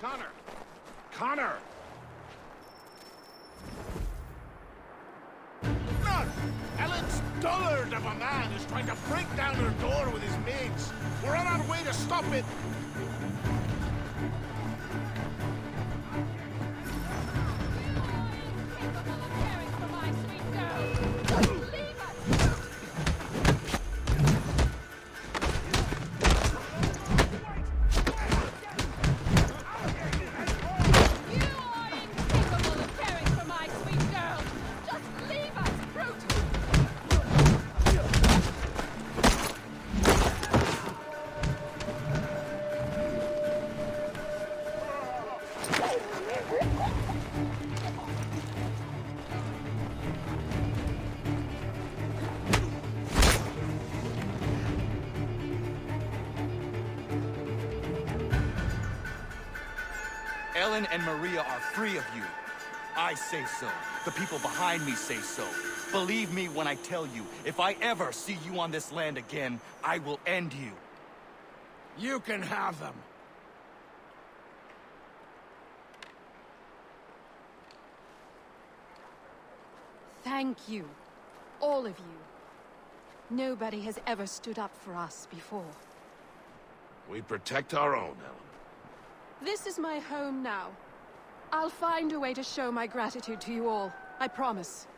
Connor! Connor! Look! Ellen's dullard of a man is trying to break down her door with his mates. We're on our way to stop it. Ellen and Maria are free of you. I say so. The people behind me say so. Believe me when I tell you, if I ever see you on this land again, I will end you. You can have them. Thank you. All of you. Nobody has ever stood up for us before. We protect our own, Ellen. This is my home now. I'll find a way to show my gratitude to you all. I promise.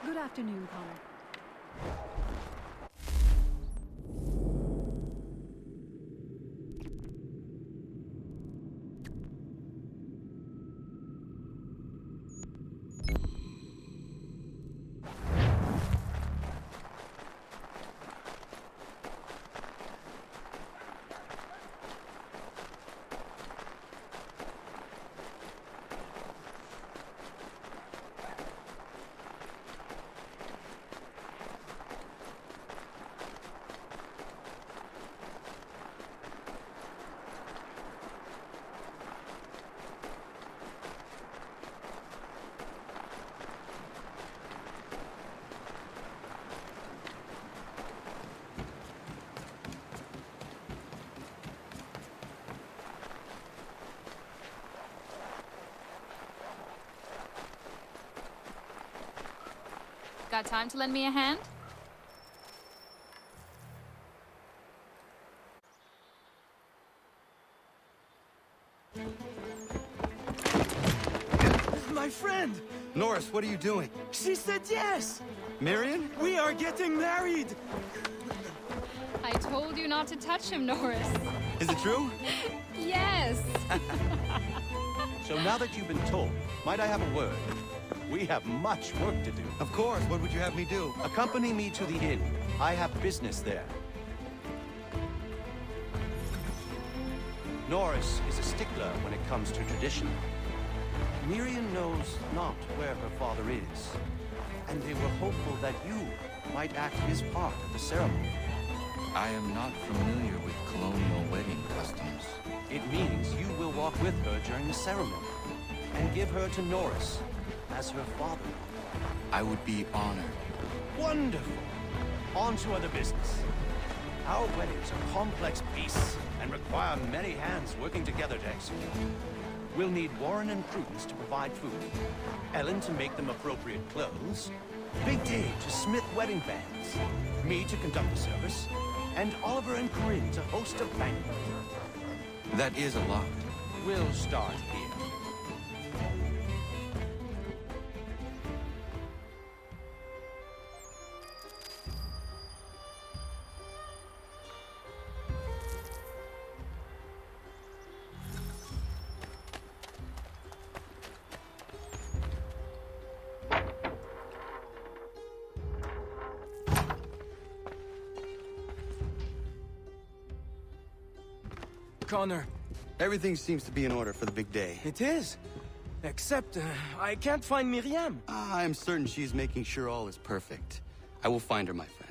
Good afternoon, Connor. Got time to lend me a hand? My friend! Norris, what are you doing? She said yes! Marion? We are getting married! I told you not to touch him, Norris. Is it true? Yes! So now that you've been told, might I have a word? We have much work to do. Of course, what would you have me do? Accompany me to the inn. I have business there. Norris is a stickler when it comes to tradition. Miriam knows not where her father is, and they were hopeful that you might act his part at the ceremony. I am not familiar with colonial wedding customs. It means you will walk with her during the ceremony, and give her to Norris as her father. I would be honored. Wonderful! On to other business. Our weddings are complex beasts and require many hands working together to execute. We'll need Warren and Prudence to provide food, Ellen to make them appropriate clothes, Big Dave to smith wedding bands, me to conduct the service, and Oliver and Corinne to host a banquet. That is a lot. We'll start here. Connor. Everything seems to be in order for the big day. It is. Except, I can't find Miriam. I'm certain she's making sure all is perfect. I will find her, my friend.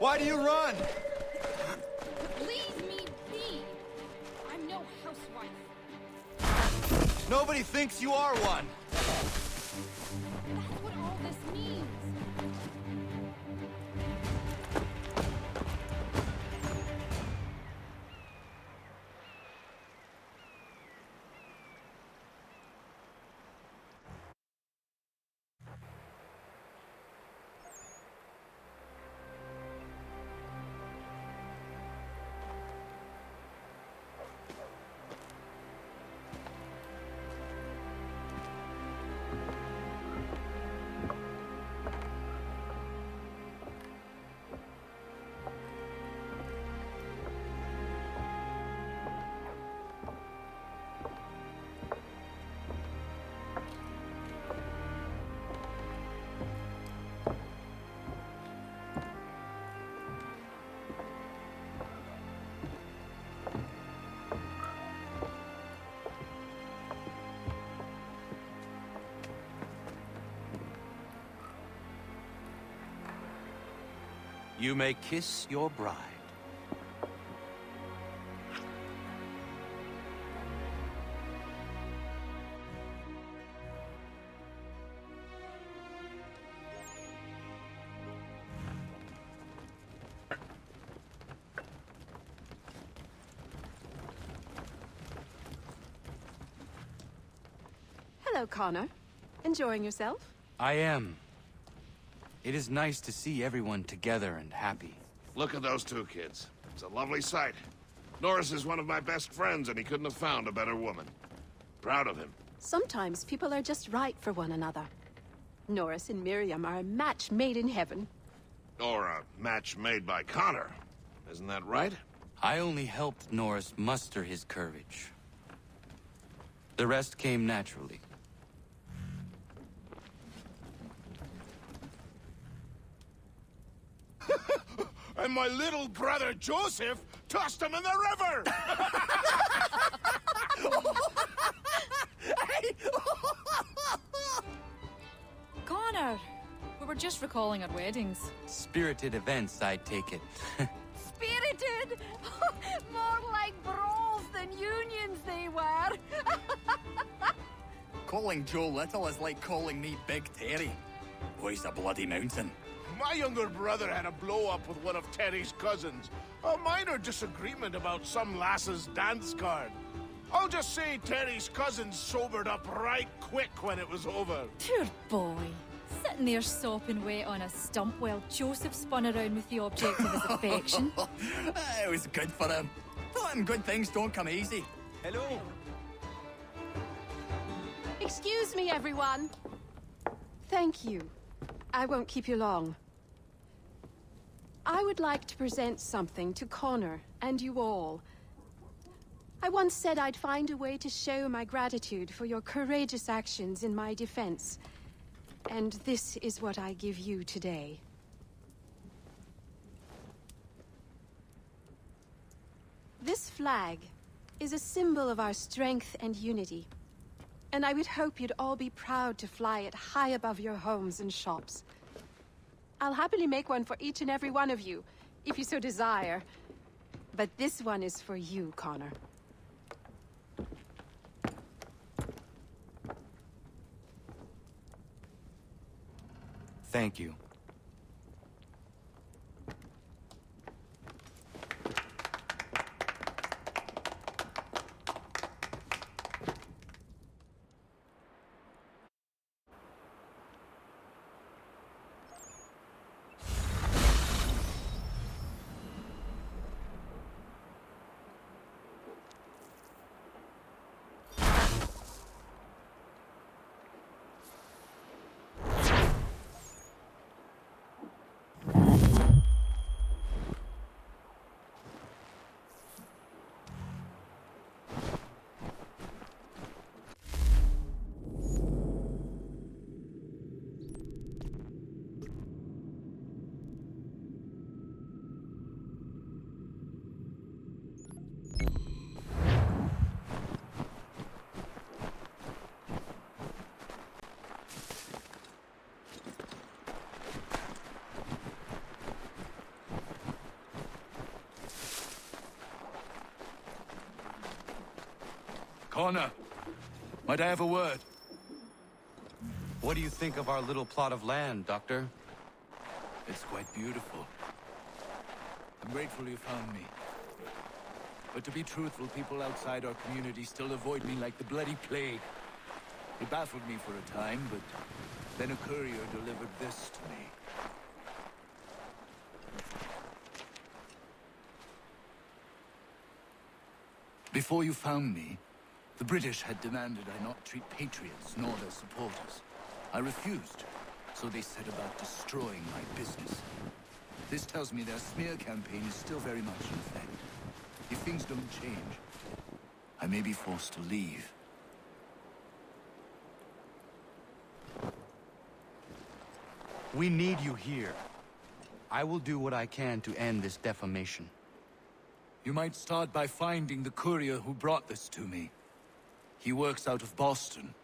Why do you run? Leave me be! I'm no housewife. Nobody thinks you are one. That's what all this means. You may kiss your bride. Hello, Connor. Enjoying yourself? I am. It is nice to see everyone together and happy. Look at those two kids. It's a lovely sight. Norris is one of my best friends, and he couldn't have found a better woman. Proud of him. Sometimes people are just right for one another. Norris and Miriam are a match made in heaven. Or a match made by Connor. Isn't that right? I only helped Norris muster his courage. The rest came naturally. And my little brother Joseph tossed him in the river! Connor! We were just recalling our weddings. Spirited events, I take it. Spirited! More like brawls than unions they were. Calling Joe Little is like calling me Big Terry. Oh, he's a bloody mountain. My younger brother had a blow-up with one of Terry's cousins. A minor disagreement about some lass's dance card. I'll just say Terry's cousins sobered up right quick when it was over. Poor boy. Sitting there sopping wet on a stump while Joseph spun around with the object of his affection. It was good for him. Taught him good things don't come easy. Hello. Excuse me, everyone. Thank you. I won't keep you long. I would like to present something to Connor and you all. I once said I'd find a way to show my gratitude for your courageous actions in my defense. And this is what I give you today. This flag is a symbol of our strength and unity. And I would hope you'd all be proud to fly it high above your homes and shops. I'll happily make one for each and every one of you, if you so desire. But this one is for you, Connor. Thank you. Connor, might I have a word? What do you think of our little plot of land, Doctor? It's quite beautiful. I'm grateful you found me. But to be truthful, people outside our community still avoid me like the bloody plague. It baffled me for a time, but then a courier delivered this to me. Before you found me, the British had demanded I not treat patriots nor their supporters. I refused, so they set about destroying my business. This tells me their smear campaign is still very much in effect. If things don't change, I may be forced to leave. We need you here. I will do what I can to end this defamation. You might start by finding the courier who brought this to me. He works out of Boston.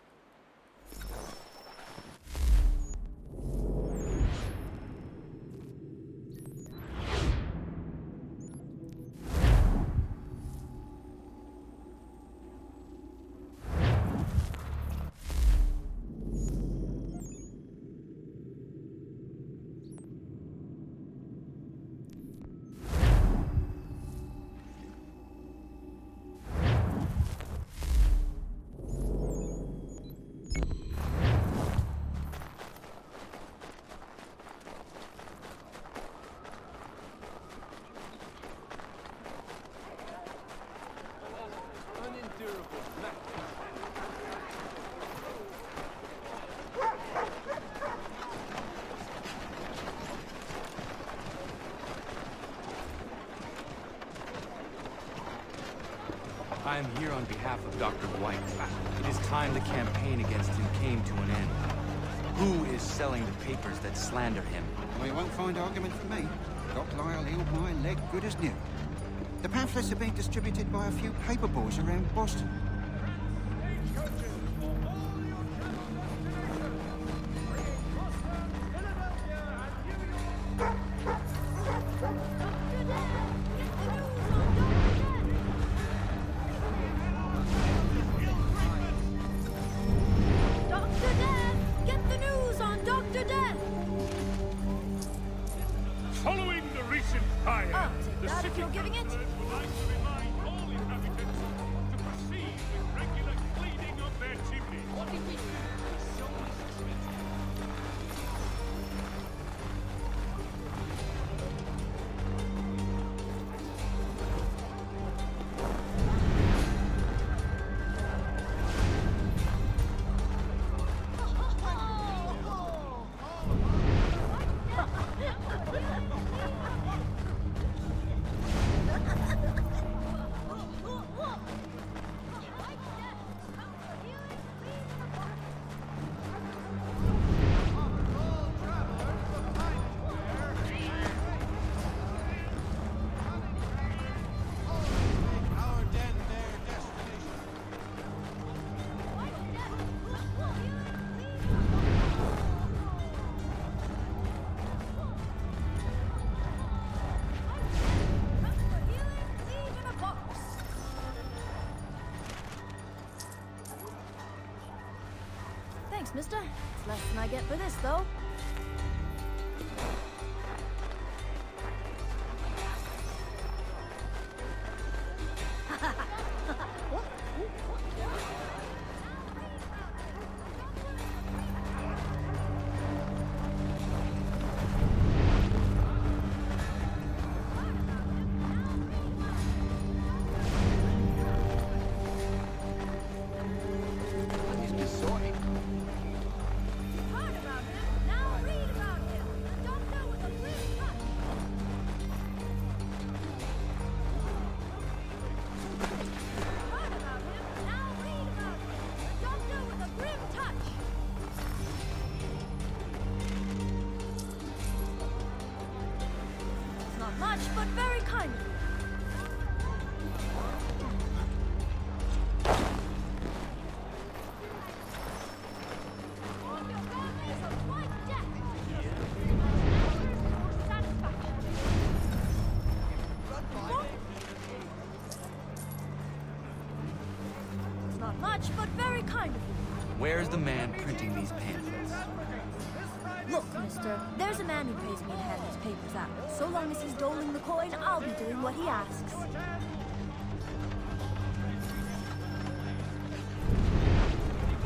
I am here on behalf of Dr. White. It is time the campaign against him came to an end. Who is selling the papers that slander him? Well, you won't find argument from me. Doc Lyle healed my leg good as new. The pamphlets are being distributed by a few paper boys around Boston. Dr. Death! Get the news on Dr. Death! Following the recent fire, I'll take the that if city you're giving it. councillors would like to remind all inhabitants to proceed with regular cleaning of their chimneys. What did we do? Thanks, mister. It's less than I get for this, though. Heard about him, now read about him. The doctor with a grim touch. Heard about him, now read about him. The doctor with a grim touch. It's not much, but very kind of you. On your families of white death. Satisfaction. It's not much, but very kind of you. Where's the man printing these pamphlets? Look, mister, there's a man who pays me to hand these papers out. So long as he's doling the coin, I'll be doing what he asks.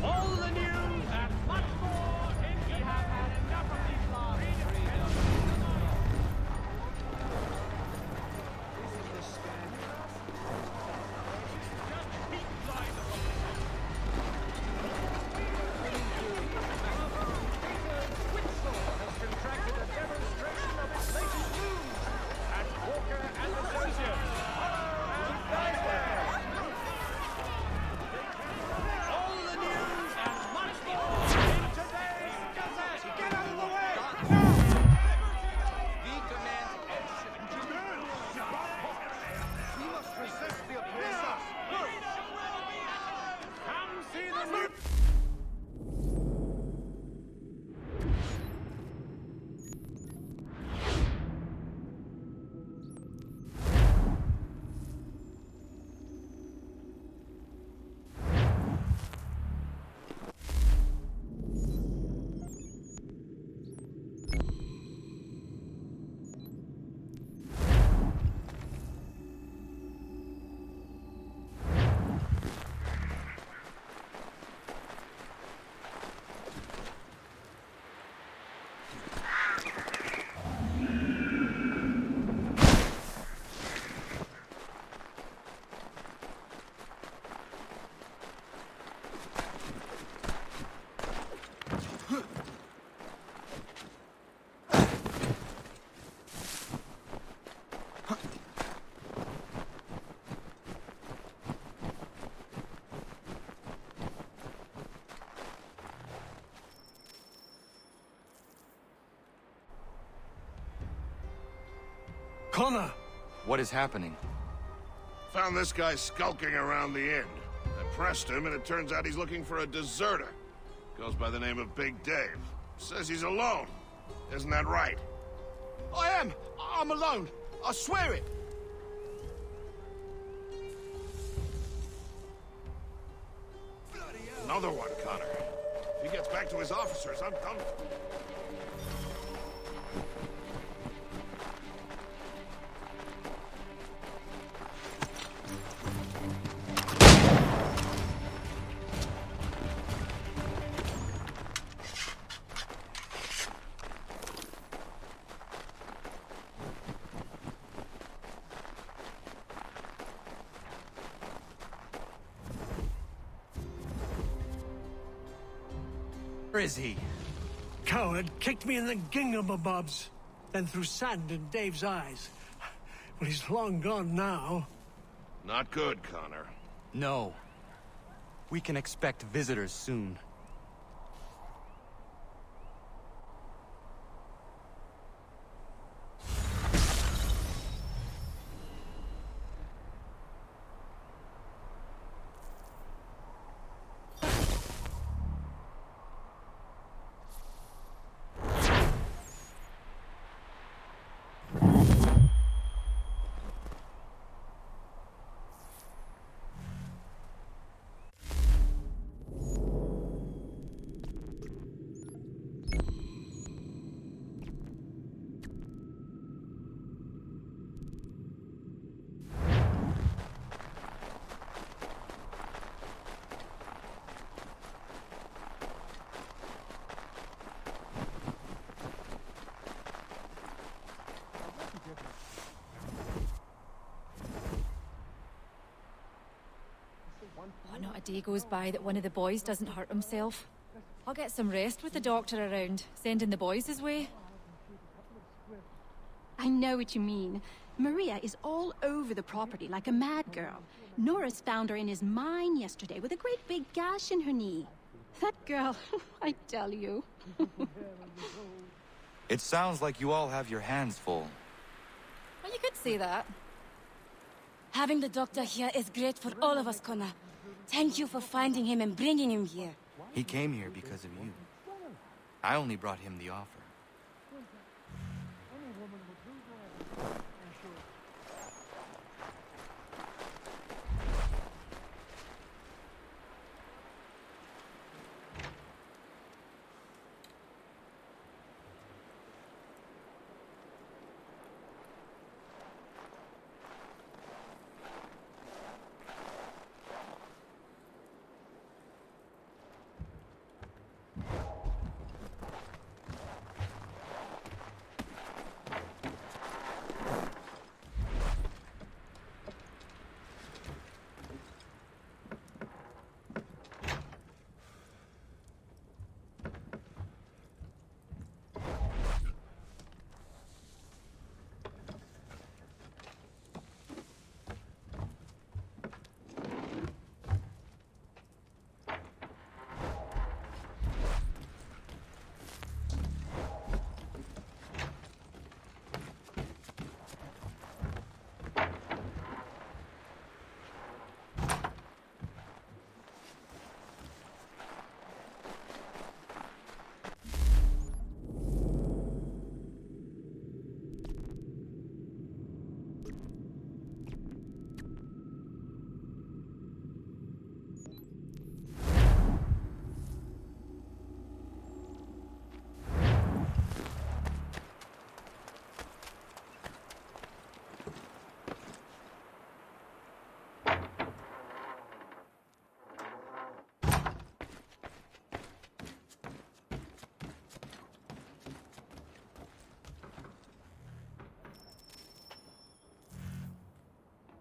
All the news and much more if we have had enough of these lies. Contracted a demonstration of its latest news, and Walker and Associates. Connor! What is happening? Found this guy skulking around the inn. I pressed him, and it turns out he's looking for a deserter. Goes by the name of Big Dave. Says he's alone. Isn't that right? I am! I'm alone! I swear it! Another one, Connor. If he gets back to his officers, I'm done for. Where is he? Coward kicked me in the gingamabobs, then threw sand in Dave's eyes. Well, he's long gone now. Not good, Connor. No. We can expect visitors soon. Oh, not a day goes by that one of the boys doesn't hurt himself. I'll get some rest with the doctor around, sending the boys his way. I know what you mean. Maria is all over the property like a mad girl. Norris found her in his mine yesterday with a great big gash in her knee. That girl, I tell you. It sounds like you all have your hands full. Well, you could say that. Having the doctor here is great for all of us, Connor. Thank you for finding him and bringing him here. He came here because of you. I only brought him the offer.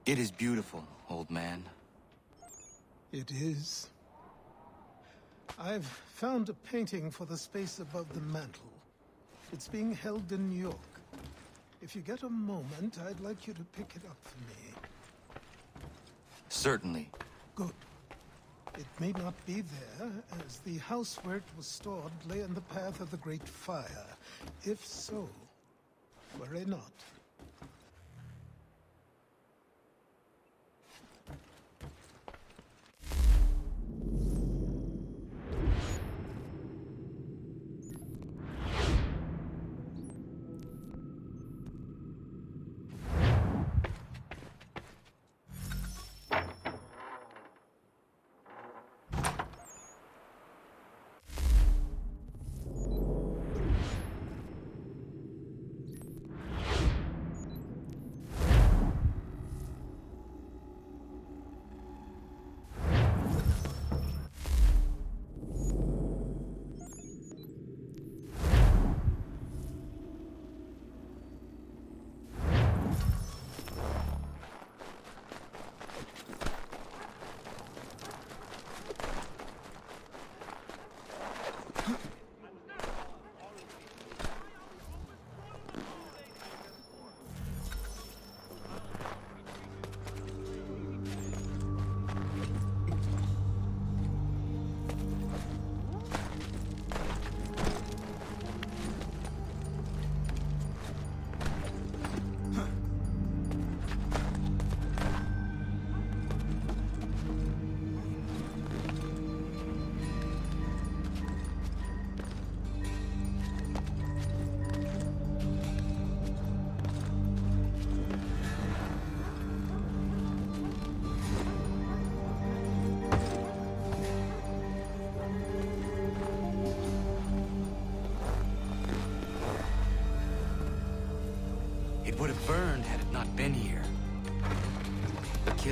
It is beautiful, old man. It is. I've found a painting for the space above the mantle. It's being held in New York. If you get a moment, I'd like you to pick it up for me. Certainly. Good. It may not be there, as the house where it was stored lay in the path of the Great Fire. If so, worry not.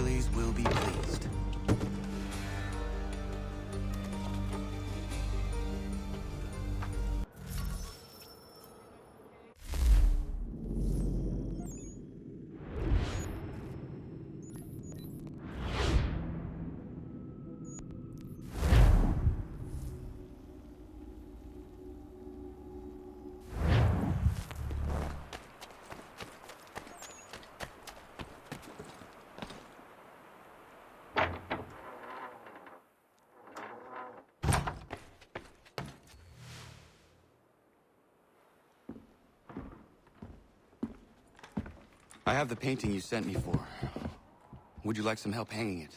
Achilles will be pleased. I have the painting you sent me for. Would you like some help hanging it?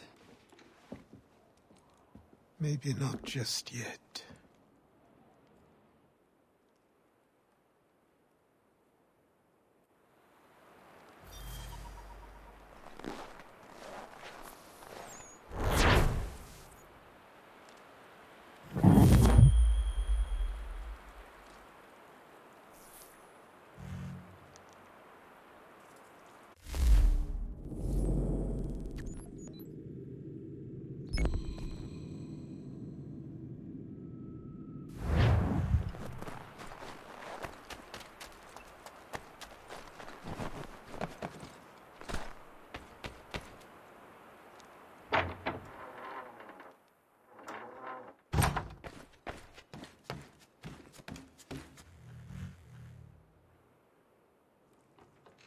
Maybe not just yet.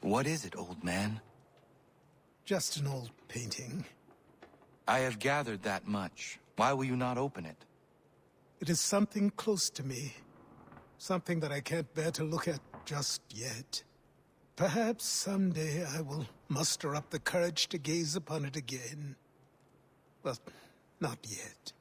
What is it, old man? Just an old painting. I have gathered that much. Why will you not open it? It is something close to me. Something that I can't bear to look at just yet. Perhaps someday I will muster up the courage to gaze upon it again. Well, not yet.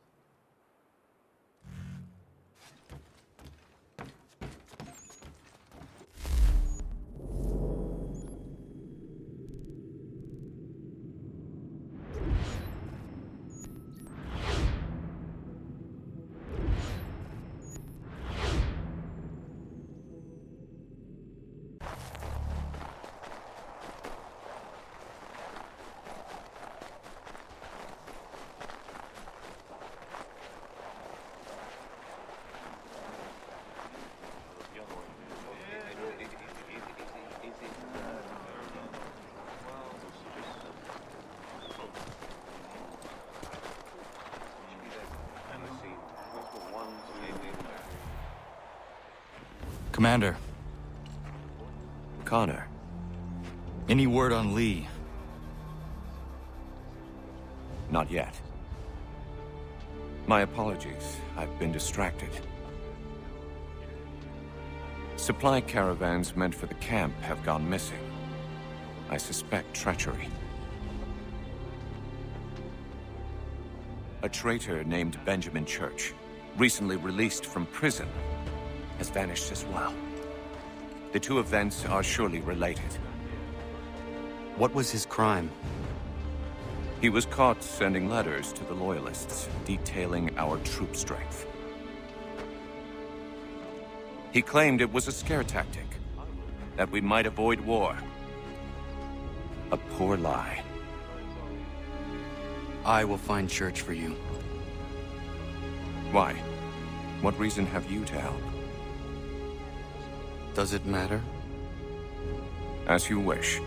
Commander. Connor. Any word on Lee? Not yet. My apologies. I've been distracted. Supply caravans meant for the camp have gone missing. I suspect treachery. A traitor named Benjamin Church, recently released from prison, has vanished as well. The two events are surely related. What was his crime? He was caught sending letters to the Loyalists, detailing our troop strength. He claimed it was a scare tactic, that we might avoid war. A poor lie. I will find Church for you. Why? What reason have you to help? Does it matter? As you wish.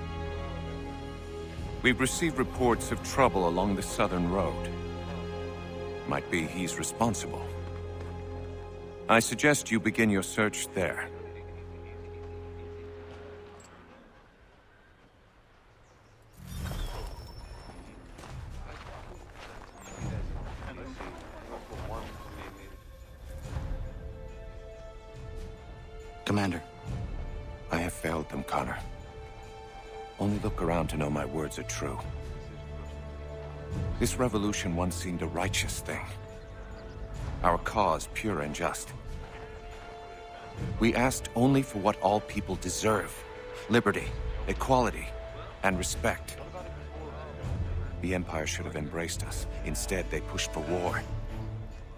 We've received reports of trouble along the southern road. Might be he's responsible. I suggest you begin your search there. Commander. I have failed them, Connor. Only look around to know my words are true. This revolution once seemed a righteous thing. Our cause pure and just. We asked only for what all people deserve. Liberty, equality, and respect. The Empire should have embraced us. Instead, they pushed for war.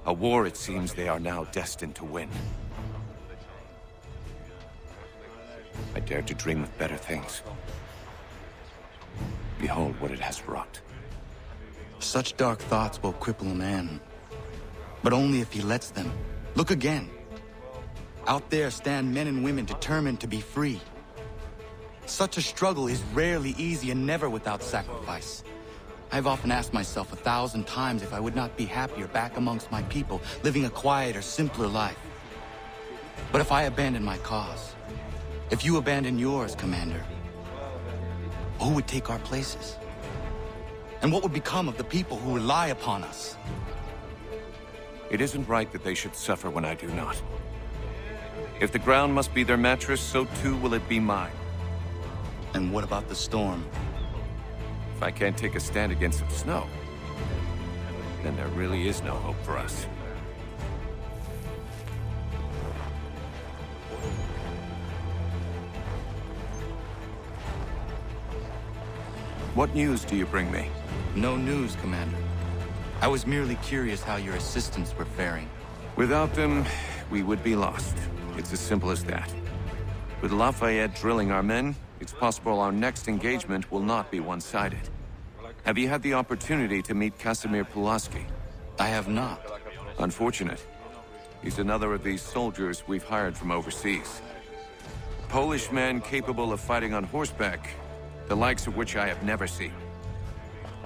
A war it seems they are now destined to win. I dared to dream of better things. Behold what it has wrought. Such dark thoughts will cripple a man. But only if he lets them. Look again. Out there stand men and women determined to be free. Such a struggle is rarely easy and never without sacrifice. I've often asked myself 1,000 times if I would not be happier back amongst my people, living a quieter, simpler life. But if I abandon my cause, if you abandon yours, Commander, who would take our places? And what would become of the people who rely upon us? It isn't right that they should suffer when I do not. If the ground must be their mattress, so too will it be mine. And what about the storm? If I can't take a stand against some snow, then there really is no hope for us. What news do you bring me? No news, Commander. I was merely curious how your assistants were faring. Without them, we would be lost. It's as simple as that. With Lafayette drilling our men, it's possible our next engagement will not be one-sided. Have you had the opportunity to meet Casimir Pulaski? I have not. Unfortunate. He's another of these soldiers we've hired from overseas. Polish man capable of fighting on horseback, the likes of which I have never seen.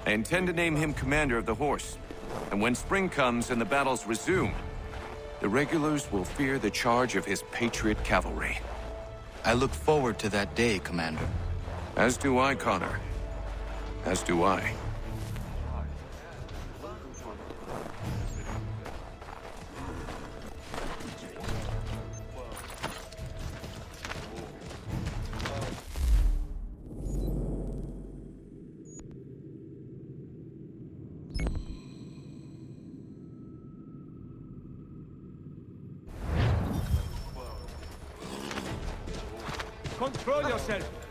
I intend to name him commander of the horse, and when spring comes and the battles resume, the regulars will fear the charge of his patriot cavalry. I look forward to that day, Commander. As do I, Connor. As do I. Control yourself.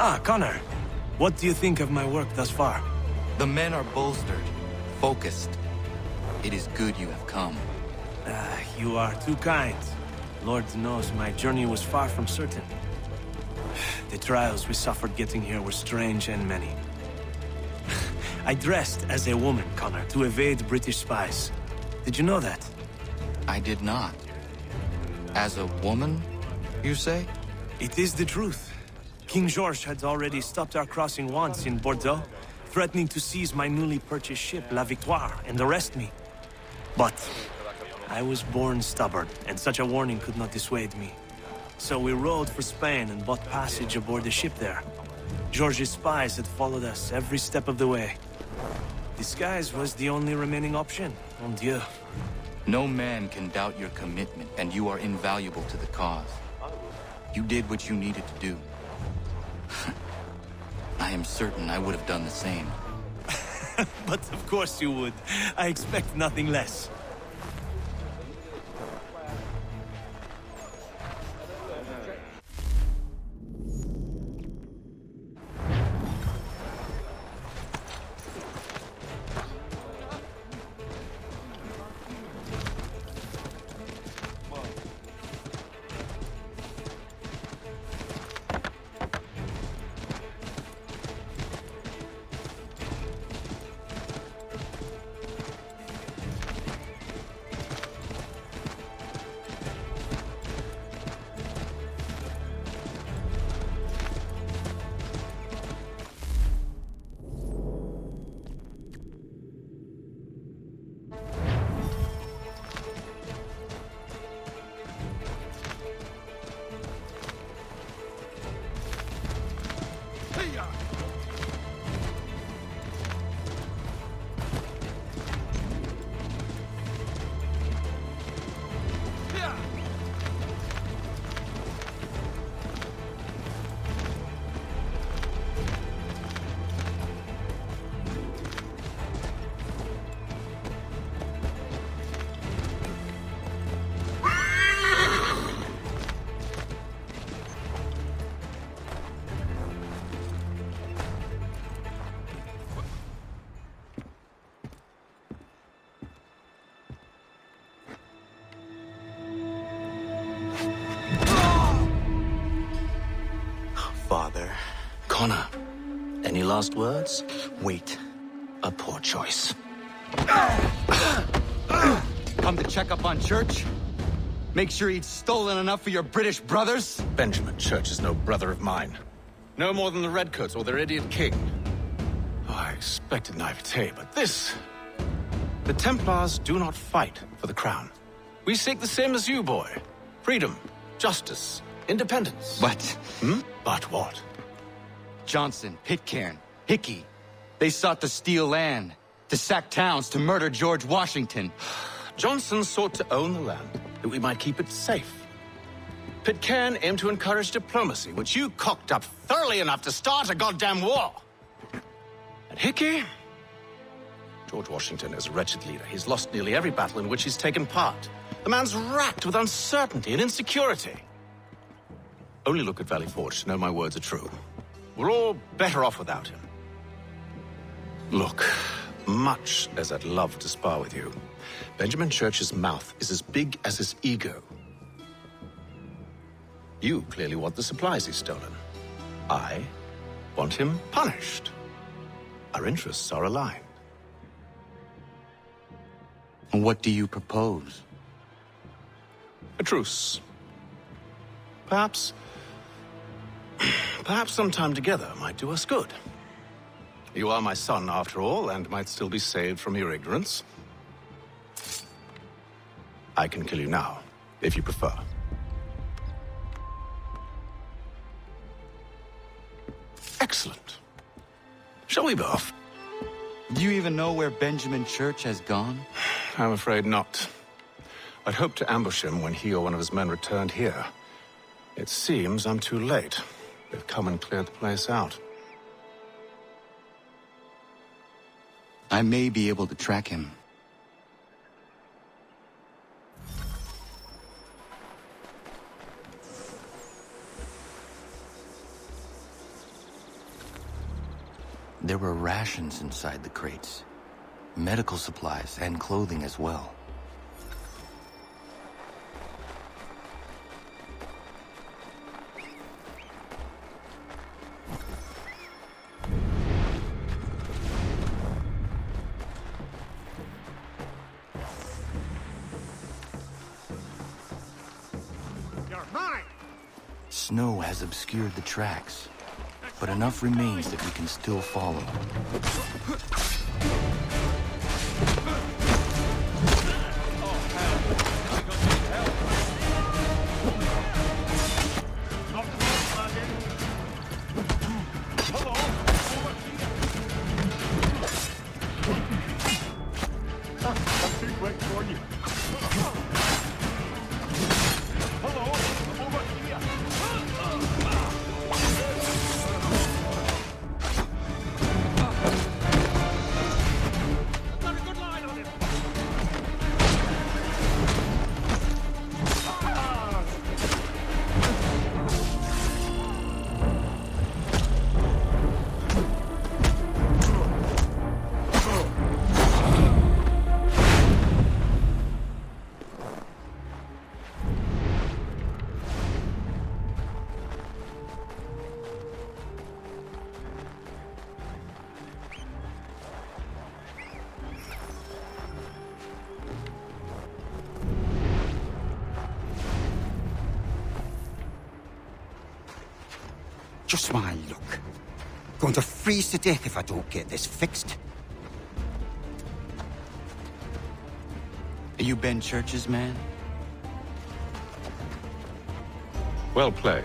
Ah, Connor. What do you think of my work thus far? The men are bolstered, focused. It is good you have come. You are too kind. Lord knows my journey was far from certain. The trials we suffered getting here were strange and many. I dressed as a woman, Connor, to evade British spies. Did you know that? I did not. As a woman, you say? It is the truth. King George had already stopped our crossing once in Bordeaux, threatening to seize my newly purchased ship, La Victoire, and arrest me. But I was born stubborn, and such a warning could not dissuade me. So we rode for Spain and bought passage aboard the ship there. George's spies had followed us every step of the way. Disguise was the only remaining option, mon Dieu. No man can doubt your commitment, and you are invaluable to the cause. You did what you needed to do. I am certain I would have done the same. But of course you would. I expect nothing less. Father. Connor, any last words? Wait. A poor choice. Come to check up on Church? Make sure he'd stolen enough for your British brothers? Benjamin Church is no brother of mine. No more than the Redcoats or their idiot king. Oh, I expected naivete, but this... The Templars do not fight for the crown. We seek the same as you, boy. Freedom, justice, independence. But... But what? Johnson, Pitcairn, Hickey. They sought to steal land, to sack towns, to murder George Washington. Johnson sought to own the land, that we might keep it safe. Pitcairn aimed to encourage diplomacy, which you cocked up thoroughly enough to start a goddamn war. And Hickey? George Washington is a wretched leader. He's lost nearly every battle in which he's taken part. The man's racked with uncertainty and insecurity. Only look at Valley Forge to know my words are true. We're all better off without him. Look, much as I'd love to spar with you, Benjamin Church's mouth is as big as his ego. You clearly want the supplies he's stolen. I want him punished. Our interests are aligned. What do you propose? A truce. Perhaps some time together might do us good. You are my son, after all, and might still be saved from your ignorance. I can kill you now, if you prefer. Excellent. Shall we be off? Do you even know where Benjamin Church has gone? I'm afraid not. I'd hoped to ambush him when he or one of his men returned here. It seems I'm too late. They've come and cleared the place out. I may be able to track him. There were rations inside the crates. Medical supplies and clothing as well. Snow has obscured the tracks, but enough remains that we can still follow. Just my luck. Going to freeze to death if I don't get this fixed. Are you Ben Church's man? Well played.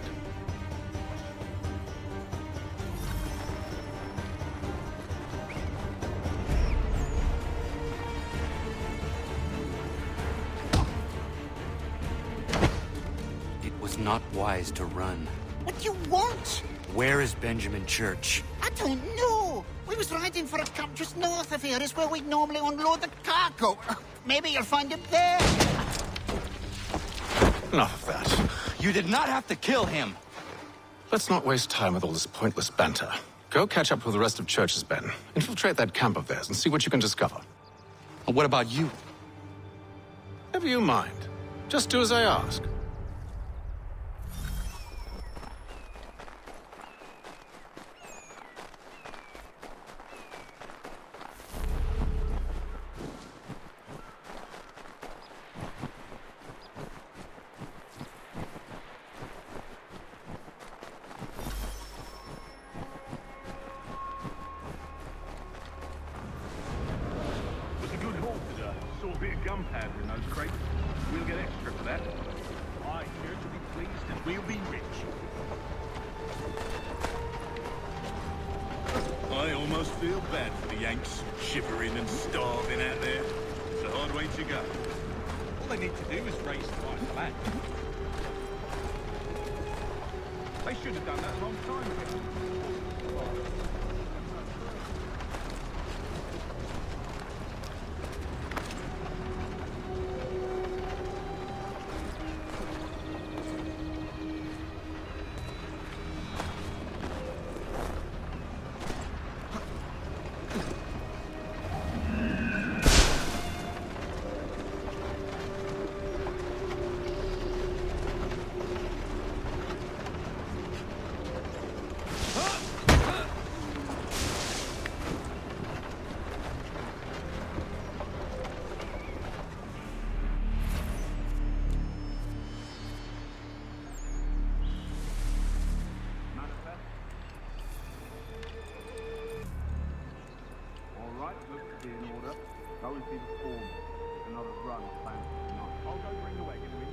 It was not wise to run. What do you want? Where is Benjamin Church? I don't know. We was riding for a camp just north of here. It's where we normally unload the cargo. Maybe you'll find him there. Enough of that. You did not have to kill him! Let's not waste time with all this pointless banter. Go catch up with the rest of Church's men. Infiltrate that camp of theirs and see what you can discover. And what about you? Never you mind. Just do as I ask. Gunpowder in those crates. We'll get extra for that. I here to be pleased and we'll be rich. I almost feel bad for the Yanks, shivering and starving out there. It's a hard way to go. All they need to do is raise the right flag. They should have done that a long time ago. In order. Go and see the form. Another run planned for tonight. I'll go bring the wagon with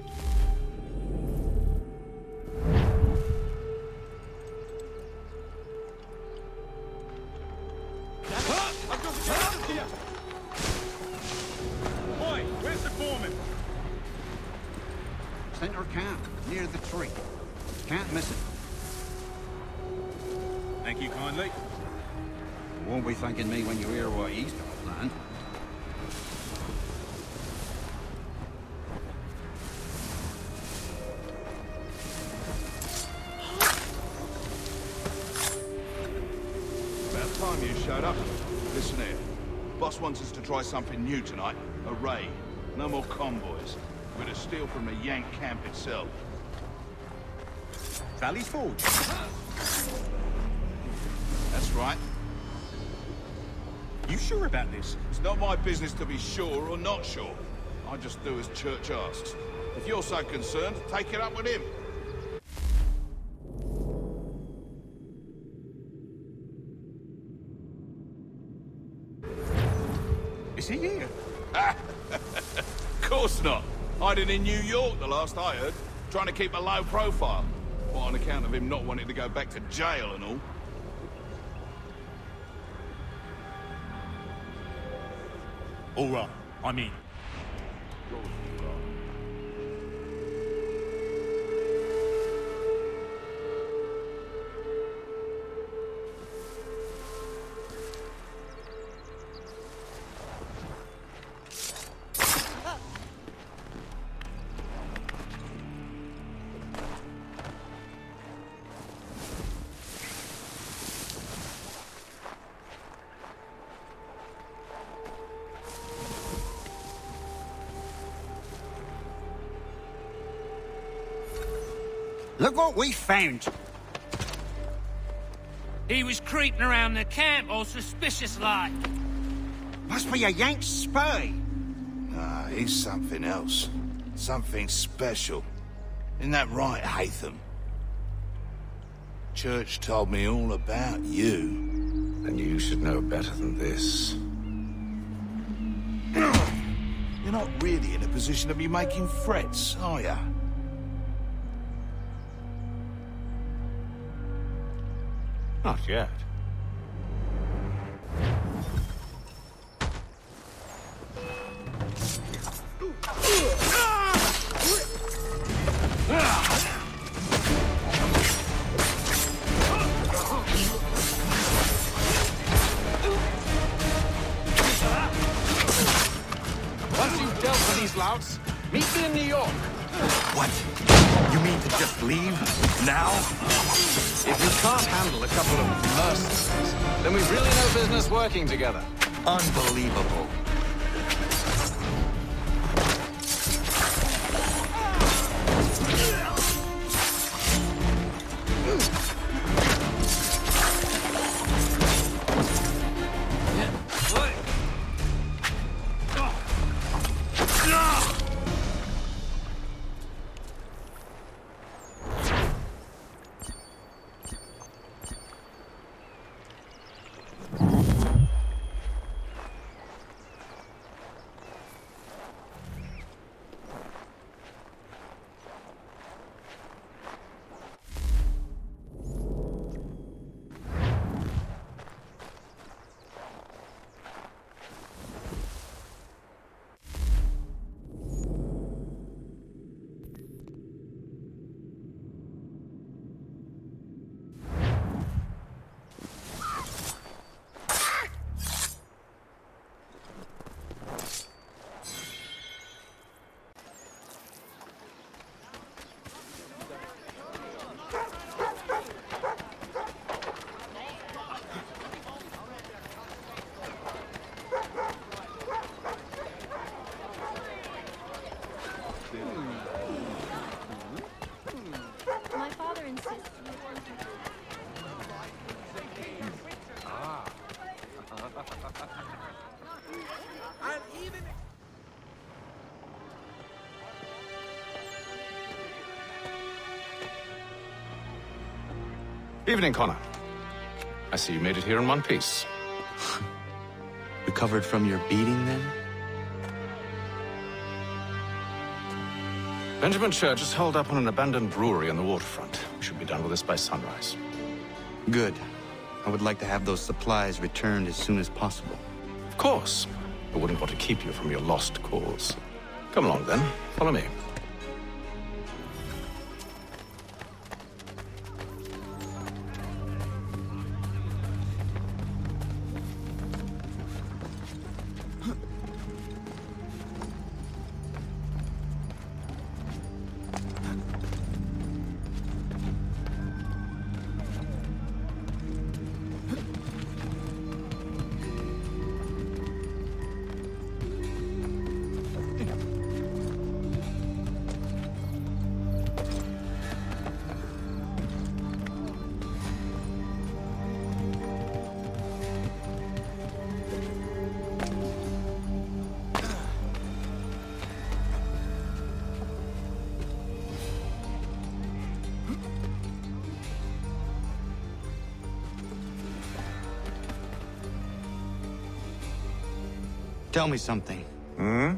I've got to get out of here! Boy, where's the foreman? Center camp, near the tree. Can't miss it. Thank you kindly. Won't be thanking me when you hear what he's got planned. About time you showed wants us to try something new tonight. A raid. No more convoys. We're to steal from the Yank camp itself. Valley Forge. That's right. You sure about this? It's not my business to be sure or not sure. I just do as Church asks. If you're so concerned, take it up with him. Is he here? Of course not. Hiding in New York, the last I heard. Trying to keep a low profile. Well, on account of him not wanting to go back to jail and all. All right, I'm in. Look what we found. He was creeping around the camp all suspicious-like. Must be a Yank spy. Ah, he's something else. Something special. Isn't that right, Hatham? Church told me all about you. And you should know better than this. You're not really in a position to be making threats, are you? Not yet. Once you've dealt with these louts, meet me in New York. What? You mean to just leave? Now? If you can't handle a couple of mercenaries, then we've really no business working together. Unbelievable. My father insists you want to... Evening, Connor. I see you made it here in one piece. Recovered from your beating, then? Benjamin Church is holed up on an abandoned brewery on the waterfront. We should be done with this by sunrise. Good. I would like to have those supplies returned as soon as possible. Of course. I wouldn't want to keep you from your lost cause. Come along, then. Follow me. Tell me something. Hmm?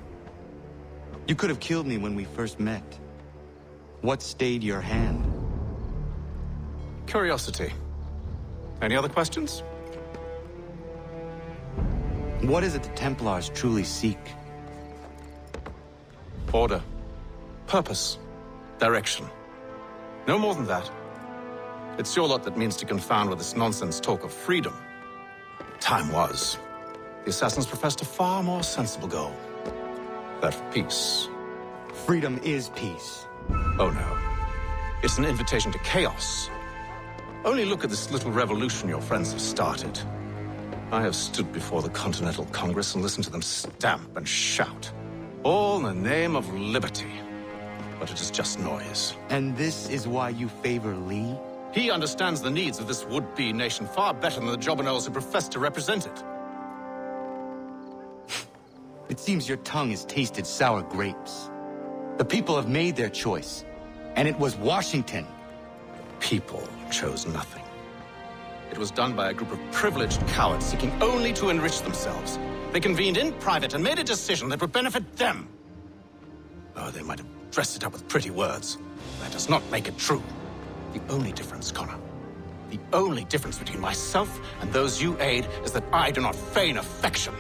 You could have killed me when we first met. What stayed your hand? Curiosity. Any other questions? What is it the Templars truly seek? Order. Purpose. Direction. No more than that. It's your lot that means to confound with this nonsense talk of freedom. Time was. The assassins professed a far more sensible goal. That of peace. Freedom is peace. Oh no. It's an invitation to chaos. Only look at this little revolution your friends have started. I have stood before the Continental Congress and listened to them stamp and shout. All in the name of liberty. But it is just noise. And this is why you favor Lee? He understands the needs of this would-be nation far better than the jobberknolls who profess to represent it. It seems your tongue has tasted sour grapes. The people have made their choice, and it was Washington. People chose nothing. It was done by a group of privileged cowards seeking only to enrich themselves. They convened in private and made a decision that would benefit them. Oh, they might have dressed it up with pretty words. That does not make it true. The only difference, Connor, the only difference between myself and those you aid is that I do not feign affection.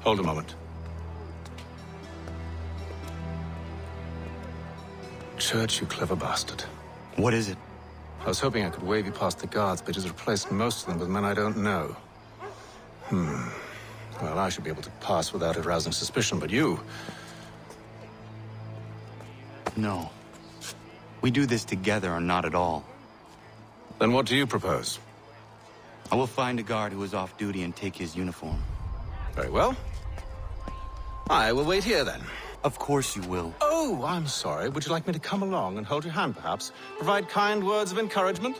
Hold a moment. Church, you clever bastard. What is it? I was hoping I could wave you past the guards, but he's replaced most of them with men I don't know. Well, I should be able to pass without arousing suspicion, but you... No. We do this together or not at all. Then what do you propose? I will find a guard who is off duty and take his uniform. Very well. I will wait here, then. Of course you will. Oh, I'm sorry. Would you like me to come along and hold your hand, perhaps? Provide kind words of encouragement?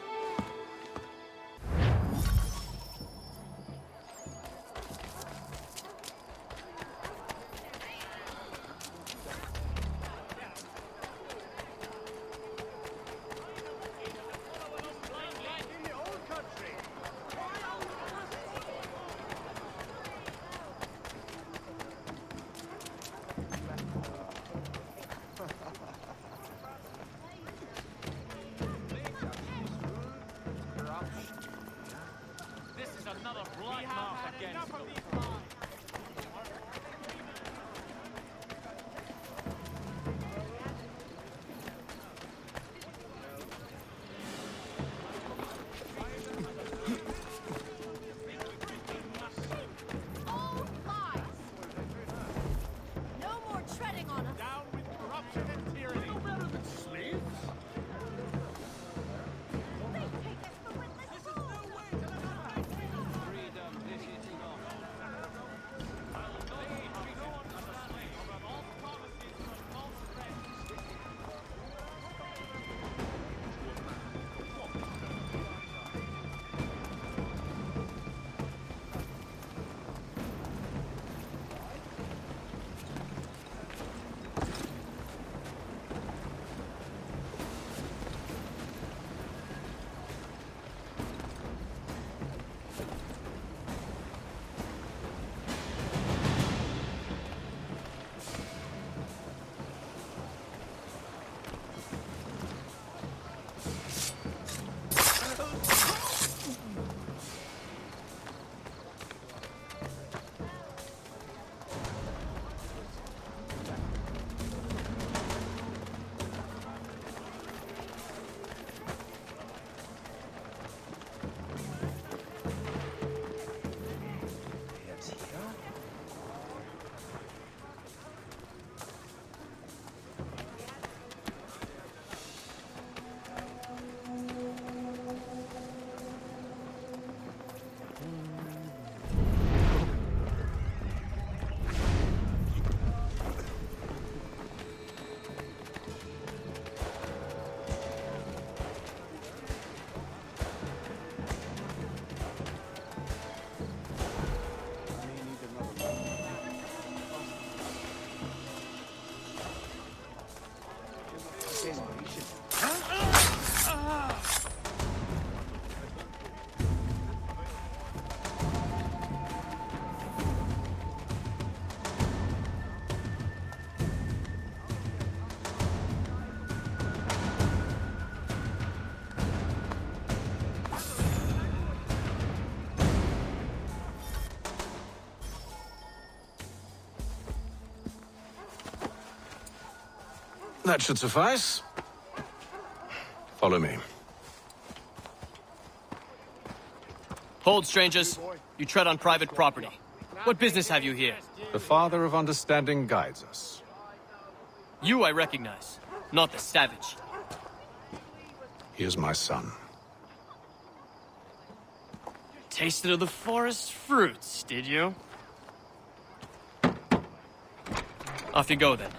That should suffice. Follow me. Hold, strangers. You tread on private property. What business have you here? The Father of Understanding guides us. You I recognize, not the savage. He is my son. Tasted of the forest fruits, did you? Off you go, then.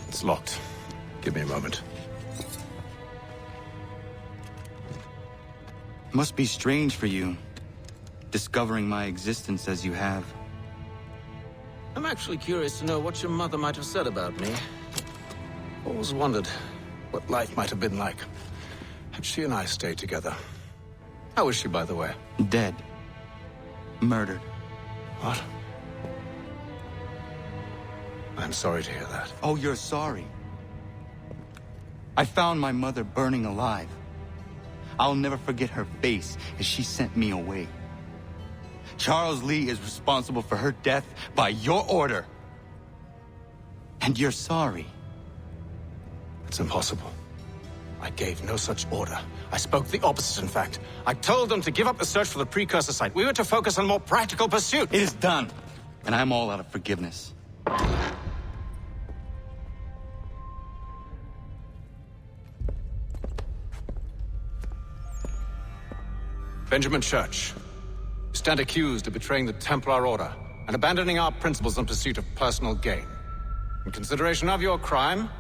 It's locked. Give me a moment. Must be strange for you, discovering my existence as you have. I'm actually curious to know what your mother might have said about me. Always wondered what life might have been like had she and I stayed together. How is she, by the way? Dead. Murdered. What? I'm sorry to hear that. Oh, you're sorry. I found my mother burning alive. I'll never forget her face as she sent me away. Charles Lee is responsible for her death by your order. And you're sorry. It's impossible. I gave no such order. I spoke the opposite, in fact. I told them to give up the search for the precursor site. We were to focus on a more practical pursuit. It is done, and I'm all out of forgiveness. Benjamin Church, you stand accused of betraying the Templar Order and abandoning our principles in pursuit of personal gain. In consideration of your crime,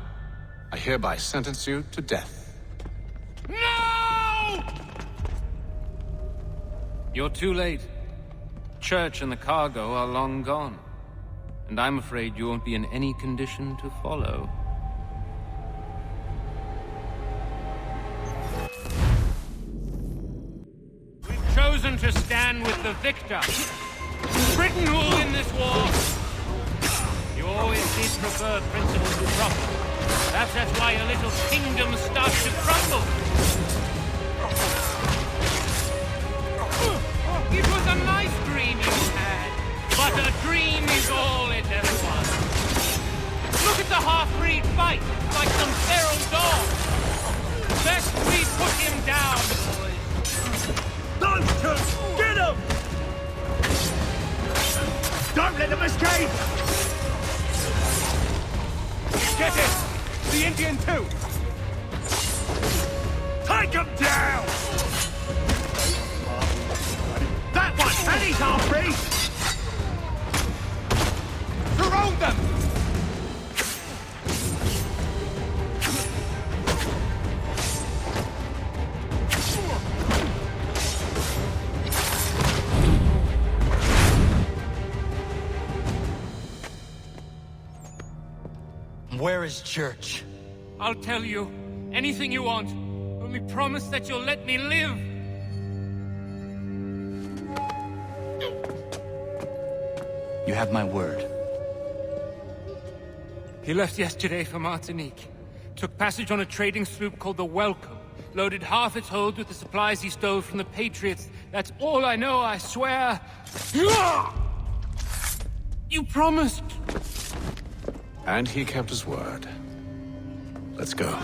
I hereby sentence you to death. No! You're too late. Church and the cargo are long gone. And I'm afraid you won't be in any condition to follow. Chosen to stand with the victor. Britain will win this war. You always did prefer principles to profit. Perhaps that's why your little kingdom starts to crumble. It was a nice dream you had, but a dream is all it ever was. Look at the half-breed fight, like some feral dog. Best we put him down, boys. Monsters! Get him! Don't let them escape! Get it! The Indian too! Take him down! That one! And he's half-breed! Surround them! Where is Church? I'll tell you. Anything you want. Only promise that you'll let me live. You have my word. He left yesterday for Martinique. Took passage on a trading sloop called the Welcome. Loaded half its hold with the supplies he stole from the Patriots. That's all I know, I swear. You promised. And he kept his word. Let's go.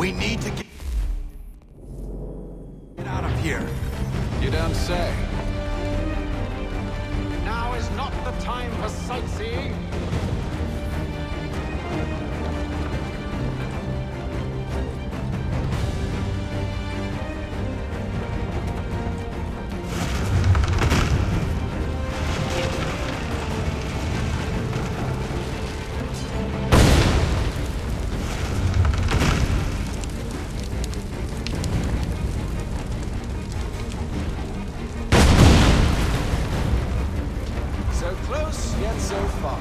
We need to get out of here. You don't say. Now is not the time for sightseeing. So close, yet so far.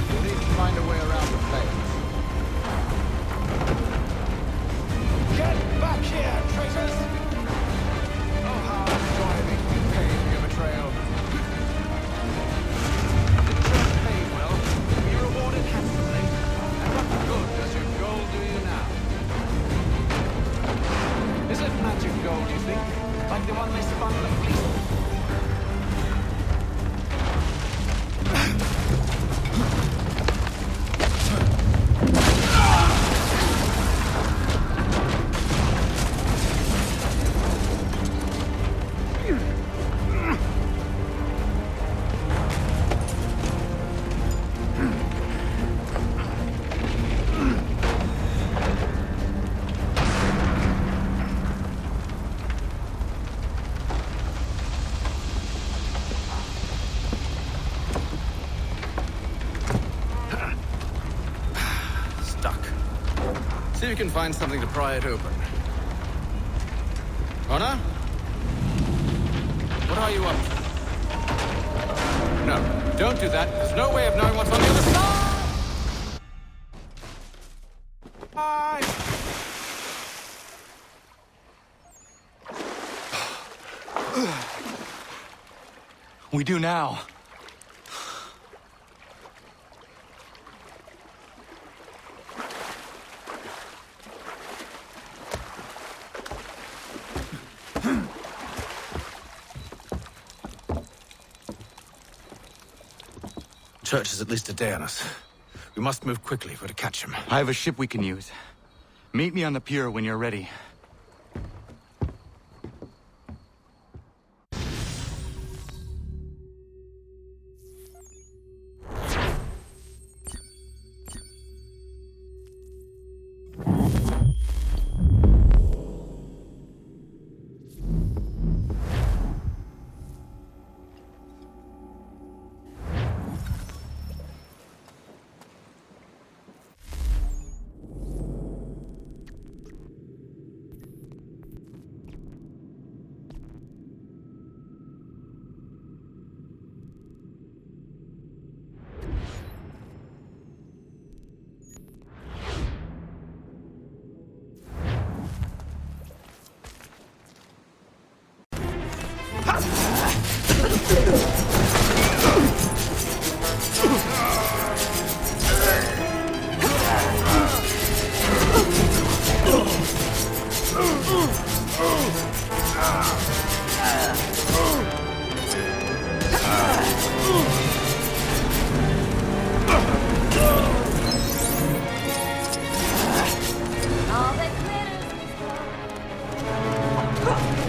We'll need to find a way around the place. Get back here, traitors! Oh, how I enjoy making you pay for your betrayal. The church paid well, we rewarded handsomely. And what good does your gold do you now? Is it magic gold, you think? Like the one they spun the fleece? See if you can find something to pry it open. Honor? What are you up to? No, don't do that. There's no way of knowing what's on the other side! We do now. Church is at least a day on us. We must move quickly if we're to catch him. I have a ship we can use. Meet me on the pier when you're ready. All that glitters is gold.